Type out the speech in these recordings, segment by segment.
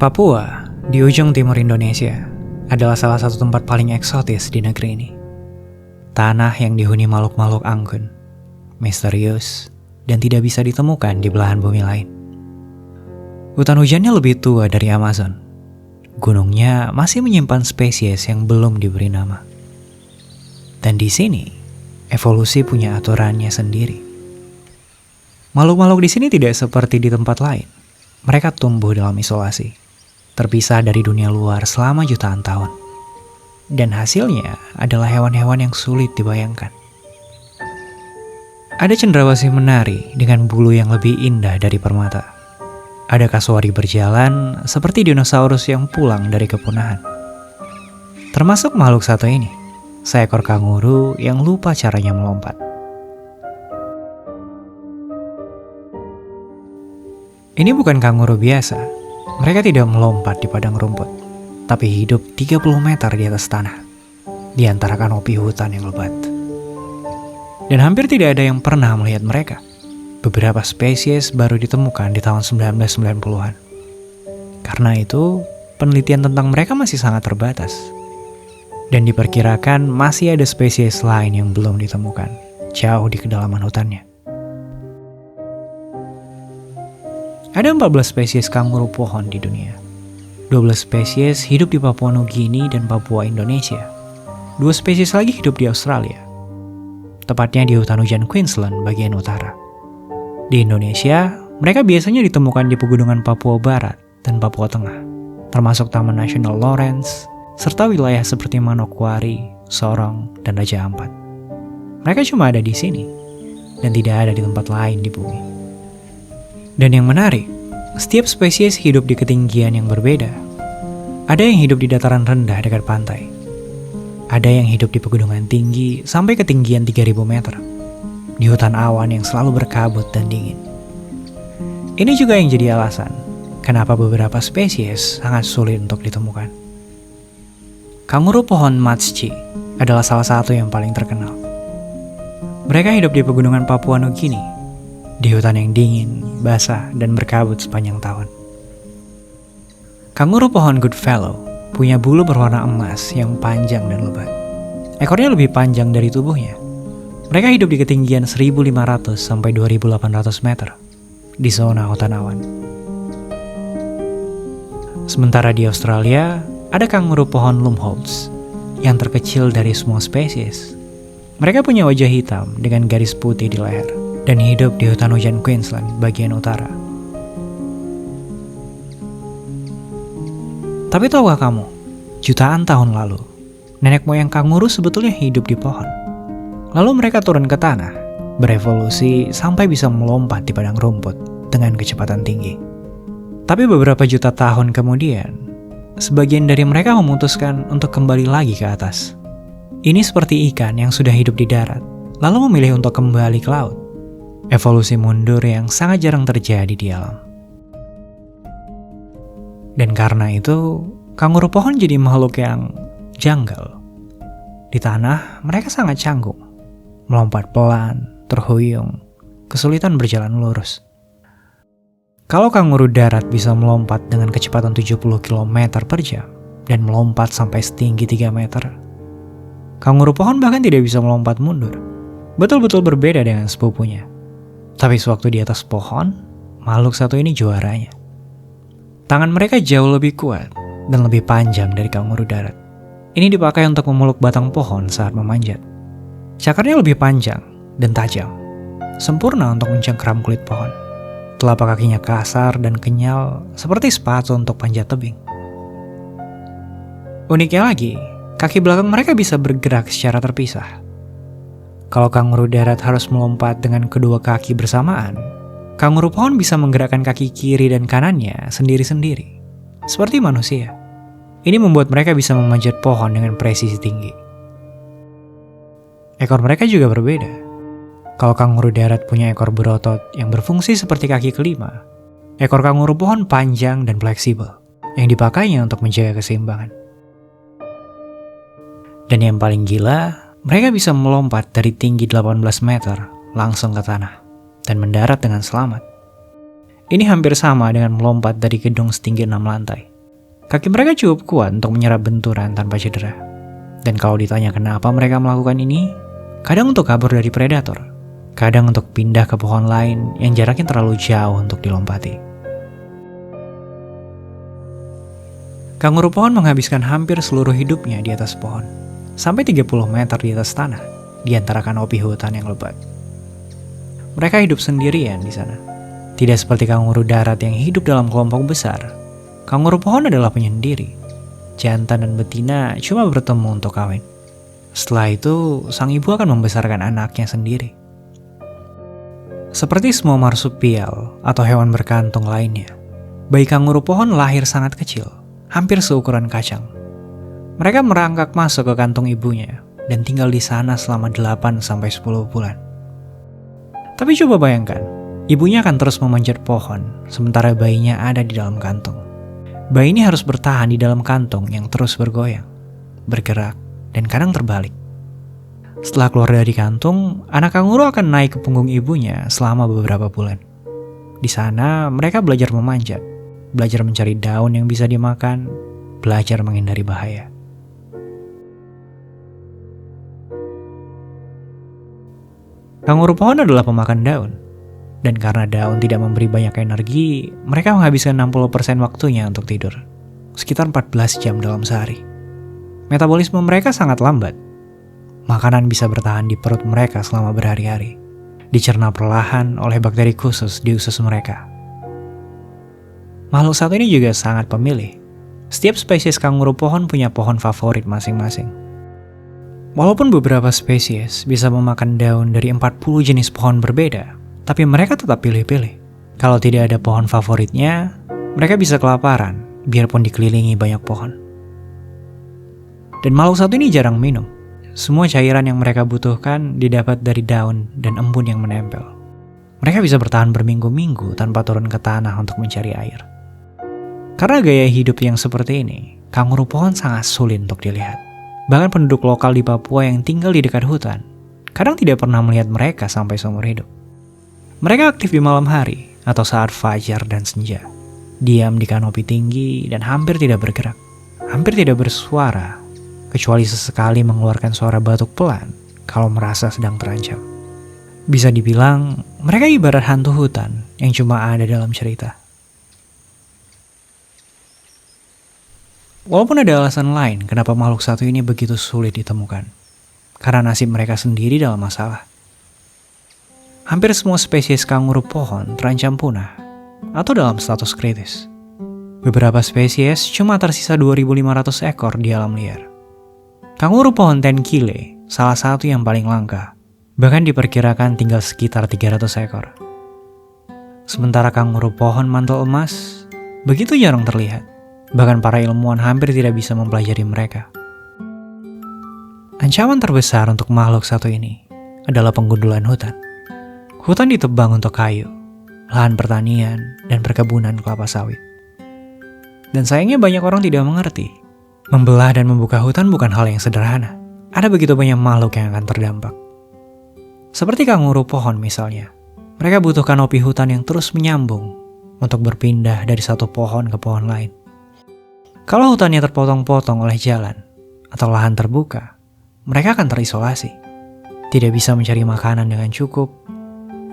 Papua, di ujung timur Indonesia, adalah salah satu tempat paling eksotis di negeri ini. Tanah yang dihuni makhluk-makhluk anggun, misterius, dan tidak bisa ditemukan di belahan bumi lain. Hutan hujannya lebih tua dari Amazon. Gunungnya masih menyimpan spesies yang belum diberi nama. Dan di sini, evolusi punya aturannya sendiri. Makhluk-makhluk di sini tidak seperti di tempat lain. Mereka tumbuh dalam isolasi, terpisah dari dunia luar selama jutaan tahun. Dan hasilnya adalah hewan-hewan yang sulit dibayangkan. Ada cendrawasih menari dengan bulu yang lebih indah dari permata. Ada kasuari berjalan seperti dinosaurus yang pulang dari kepunahan. Termasuk makhluk satu ini, seekor kanguru yang lupa caranya melompat. Ini bukan kanguru biasa. Mereka tidak melompat di padang rumput, tapi hidup 30 meter di atas tanah, di antara kanopi hutan yang lebat. Dan hampir tidak ada yang pernah melihat mereka. Beberapa spesies baru ditemukan di tahun 1990-an. Karena itu, penelitian tentang mereka masih sangat terbatas. Dan diperkirakan masih ada spesies lain yang belum ditemukan, jauh di kedalaman hutannya. Ada 14 spesies kanguru pohon di dunia. 12 spesies hidup di Papua Nugini dan Papua Indonesia. 2 spesies lagi hidup di Australia, tepatnya di hutan hujan Queensland bagian utara. Di Indonesia, mereka biasanya ditemukan di pegunungan Papua Barat dan Papua Tengah, termasuk Taman Nasional Lawrence, serta wilayah seperti Manokwari, Sorong, dan Raja Ampat. Mereka cuma ada di sini, dan tidak ada di tempat lain di bumi. Dan yang menarik, setiap spesies hidup di ketinggian yang berbeda. Ada yang hidup di dataran rendah dekat pantai. Ada yang hidup di pegunungan tinggi sampai ketinggian 3000 meter. Di hutan awan yang selalu berkabut dan dingin. Ini juga yang jadi alasan kenapa beberapa spesies sangat sulit untuk ditemukan. Kanguru pohon Matschi adalah salah satu yang paling terkenal. Mereka hidup di pegunungan Papua Nugini, di hutan yang dingin, basah, dan berkabut sepanjang tahun. Kanguru pohon Goodfellow punya bulu berwarna emas yang panjang dan lebat. Ekornya lebih panjang dari tubuhnya. Mereka hidup di ketinggian 1500 sampai 2800 meter di zona hutan awan. Sementara di Australia, ada kanguru pohon Lumholtz yang terkecil dari semua spesies. Mereka punya wajah hitam dengan garis putih di leher dan hidup di hutan hujan Queensland bagian utara. Tapi tahukah kamu, jutaan tahun lalu, nenek moyang kanguru sebetulnya hidup di pohon. Lalu mereka turun ke tanah, berevolusi sampai bisa melompat di padang rumput dengan kecepatan tinggi. Tapi beberapa juta tahun kemudian, sebagian dari mereka memutuskan untuk kembali lagi ke atas. Ini seperti ikan yang sudah hidup di darat, lalu memilih untuk kembali ke laut. Evolusi mundur yang sangat jarang terjadi di alam. Dan karena itu, kanguru pohon jadi makhluk yang janggal. Di tanah, mereka sangat canggung. Melompat pelan, terhuyung, kesulitan berjalan lurus. Kalau kanguru darat bisa melompat dengan kecepatan 70 km per jam dan melompat sampai setinggi 3 meter, kanguru pohon bahkan tidak bisa melompat mundur. Betul-betul berbeda dengan sepupunya. Tapi sewaktu di atas pohon, makhluk satu ini juaranya. Tangan mereka jauh lebih kuat dan lebih panjang dari kanguru darat. Ini dipakai untuk memeluk batang pohon saat memanjat. Cakarnya lebih panjang dan tajam, sempurna untuk mencengkeram kulit pohon. Telapak kakinya kasar dan kenyal seperti sepatu untuk panjat tebing. Uniknya lagi, kaki belakang mereka bisa bergerak secara terpisah. Kalau kanguru darat harus melompat dengan kedua kaki bersamaan, kanguru pohon bisa menggerakkan kaki kiri dan kanannya sendiri-sendiri, seperti manusia. Ini membuat mereka bisa memanjat pohon dengan presisi tinggi. Ekor mereka juga berbeda. Kalau kanguru darat punya ekor berotot yang berfungsi seperti kaki kelima, ekor kanguru pohon panjang dan fleksibel, yang dipakainya untuk menjaga keseimbangan. Dan yang paling gila, mereka bisa melompat dari tinggi 18 meter langsung ke tanah dan mendarat dengan selamat. Ini hampir sama dengan melompat dari gedung setinggi 6 lantai. Kaki mereka cukup kuat untuk menyerap benturan tanpa cedera. Dan kalau ditanya kenapa mereka melakukan ini, kadang untuk kabur dari predator, kadang untuk pindah ke pohon lain yang jaraknya terlalu jauh untuk dilompati. Kanguru pohon menghabiskan hampir seluruh hidupnya di atas pohon, sampai 30 meter di atas tanah, di antara kanopi hutan yang lebat. Mereka hidup sendirian di sana. Tidak seperti kanguru darat yang hidup dalam kelompok besar. Kanguru pohon adalah penyendiri. Jantan dan betina cuma bertemu untuk kawin. Setelah itu, sang ibu akan membesarkan anaknya sendiri. Seperti semua marsupial atau hewan berkantung lainnya, bayi kanguru pohon lahir sangat kecil, hampir seukuran kacang. Mereka merangkak masuk ke kantung ibunya dan tinggal di sana selama 8-10 bulan. Tapi coba bayangkan, ibunya akan terus memanjat pohon sementara bayinya ada di dalam kantung. Bayi ini harus bertahan di dalam kantung yang terus bergoyang, bergerak, dan kadang terbalik. Setelah keluar dari kantung, anak kanguru akan naik ke punggung ibunya selama beberapa bulan. Di sana, mereka belajar memanjat, belajar mencari daun yang bisa dimakan, belajar menghindari bahaya. Kanguru pohon adalah pemakan daun. Dan karena daun tidak memberi banyak energi, mereka menghabiskan 60% waktunya untuk tidur. Sekitar 14 jam dalam sehari. Metabolisme mereka sangat lambat. Makanan bisa bertahan di perut mereka selama berhari-hari. Dicerna perlahan oleh bakteri khusus di usus mereka. Makhluk satu ini juga sangat pemilih. Setiap spesies kanguru pohon punya pohon favorit masing-masing. Walaupun beberapa spesies bisa memakan daun dari 40 jenis pohon berbeda, tapi mereka tetap pilih-pilih. Kalau tidak ada pohon favoritnya, mereka bisa kelaparan, biarpun dikelilingi banyak pohon. Dan makhluk satu ini jarang minum. Semua cairan yang mereka butuhkan didapat dari daun dan embun yang menempel. Mereka bisa bertahan berminggu-minggu tanpa turun ke tanah untuk mencari air. Karena gaya hidup yang seperti ini, kanguru pohon sangat sulit untuk dilihat. Bahkan penduduk lokal di Papua yang tinggal di dekat hutan, kadang tidak pernah melihat mereka sampai seumur hidup. Mereka aktif di malam hari atau saat fajar dan senja. Diam di kanopi tinggi dan hampir tidak bergerak. Hampir tidak bersuara, kecuali sesekali mengeluarkan suara batuk pelan kalau merasa sedang terancam. Bisa dibilang, mereka ibarat hantu hutan yang cuma ada dalam cerita. Walaupun ada alasan lain kenapa makhluk satu ini begitu sulit ditemukan. Karena nasib mereka sendiri dalam masalah. Hampir semua spesies kanguru pohon terancam punah atau dalam status kritis. Beberapa spesies cuma tersisa 2.500 ekor di alam liar. Kanguru pohon tenkile, salah satu yang paling langka, bahkan diperkirakan tinggal sekitar 300 ekor. Sementara kanguru pohon mantel emas begitu jarang terlihat, bahkan para ilmuwan hampir tidak bisa mempelajari mereka. Ancaman terbesar untuk makhluk satu ini adalah penggundulan hutan. Hutan ditebang untuk kayu, lahan pertanian, dan perkebunan kelapa sawit. Dan sayangnya banyak orang tidak mengerti. Membelah dan membuka hutan bukan hal yang sederhana. Ada begitu banyak makhluk yang akan terdampak. Seperti kanguru pohon misalnya. Mereka butuh kanopi hutan yang terus menyambung untuk berpindah dari satu pohon ke pohon lain. Kalau hutannya terpotong-potong oleh jalan atau lahan terbuka, mereka akan terisolasi. Tidak bisa mencari makanan dengan cukup,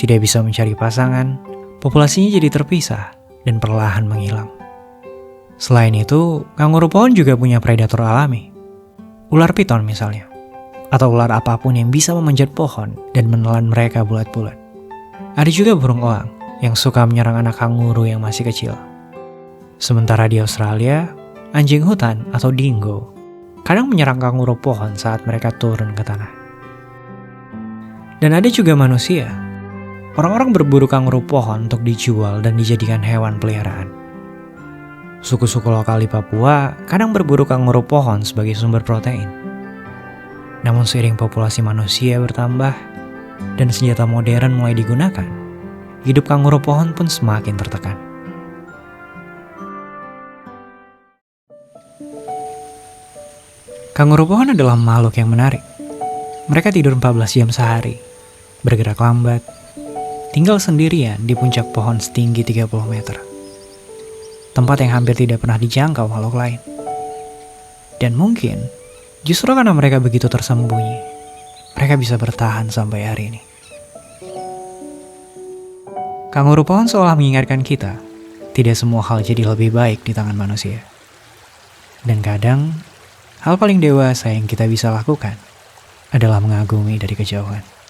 tidak bisa mencari pasangan, populasinya jadi terpisah dan perlahan menghilang. Selain itu, kanguru pohon juga punya predator alami. Ular piton misalnya, atau ular apapun yang bisa memanjat pohon dan menelan mereka bulat-bulat. Ada juga burung elang yang suka menyerang anak kanguru yang masih kecil. Sementara di Australia, anjing hutan atau dingo kadang menyerang kanguru pohon saat mereka turun ke tanah. Dan ada juga manusia. Orang-orang berburu kanguru pohon untuk dijual dan dijadikan hewan peliharaan. Suku-suku lokal di Papua kadang berburu kanguru pohon sebagai sumber protein. Namun seiring populasi manusia bertambah dan senjata modern mulai digunakan, hidup kanguru pohon pun semakin tertekan. Kanguru pohon adalah makhluk yang menarik. Mereka tidur 14 jam sehari, bergerak lambat, tinggal sendirian di puncak pohon setinggi 30 meter. tempat yang hampir tidak pernah dijangkau makhluk lain. Dan mungkin, justru karena mereka begitu tersembunyi, mereka bisa bertahan sampai hari ini. Kanguru pohon seolah mengingatkan kita, tidak semua hal jadi lebih baik di tangan manusia. Dan kadang, hal paling dewasa yang kita bisa lakukan adalah mengagumi dari kejauhan.